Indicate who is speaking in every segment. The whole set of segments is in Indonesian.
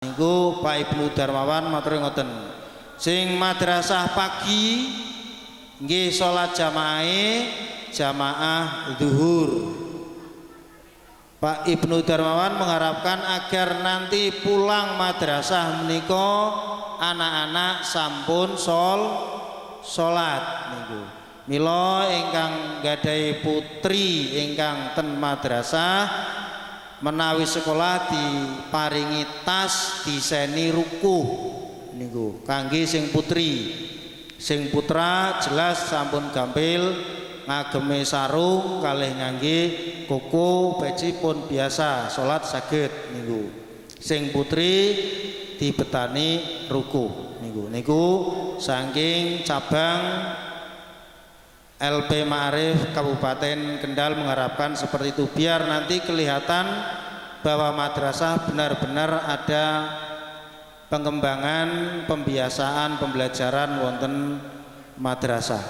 Speaker 1: Niku Pak Ibnu Darmawan matur ngoten. Sing madrasah pagi nggih salat jamaah zuhur. Pak Ibnu Darmawan mengharapkan agar nanti pulang madrasah menika anak-anak sampun salat niku. Mila ingkang gadhahi putri ingkang ten madrasah menawi sekolah diparingi tas diseni rukuh niku kangge sing putri. Sing putra jelas sampun gampil ngageme sarung kalih ngangge koko peci pun biasa salat saged niku. Sing putri dibetani rukuh niku saking cabang LP Ma'arif Kabupaten Kendal mengharapkan seperti itu biar nanti kelihatan bahwa madrasah benar-benar ada pengembangan pembiasaan pembelajaran wonten madrasah.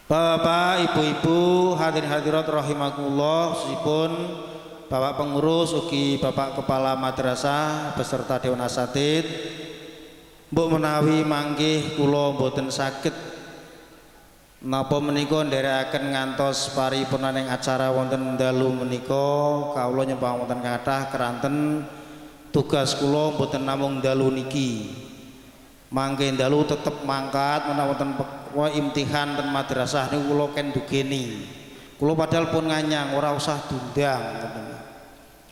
Speaker 1: Bapak, ibu-ibu, hadirin hadirat rahimakumullah, sipun Bapak pengurus ugi Bapak kepala madrasah beserta dewan asatid mbok menawi manggih kula mboten saged napa menika nderekaken ngantos paripurnaning acara wonten dalu menika kawula nyembah wonten kathah keranten tugas kula mboten namung dalu niki mangke dalu tetep mangkat menawi wonten imtihan ten madrasah niku kula ken dugeni kula padahal pun nganyang ora usah diundang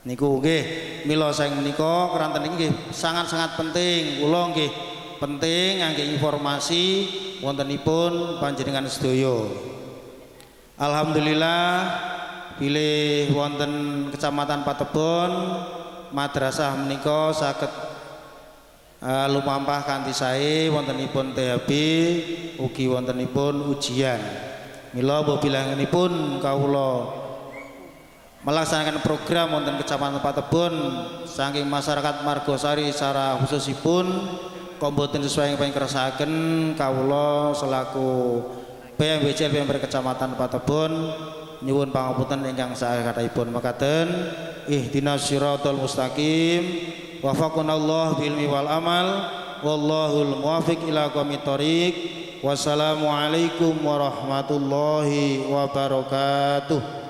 Speaker 1: niku nggih mila saking menika keranten niki nggih sangat-sangat penting kula nggih penting ngangge informasi wontenipun panjenengan sedaya. Alhamdulillah bilih wonten Kecamatan Patebon madrasah menika saged lumampah kanthi sae wontenipun THB ugi wontenipun ujian. Mila bilanganipun kawula melaksanakan program wonten Kecamatan Patebon saking masyarakat Margosari secara khususipun komboten sesuai yang keresahaken kawula selaku PMBC Kecamatan Patebon nyuwun pangapunten ingkang saekathahipun mekaten ihdinas siratal mustaqim wafaqanallahu bil ilmi wal amal wallahul muwaffiq ila aqwamit thoriq wassalamu alaikum warahmatullahi wabarakatuh.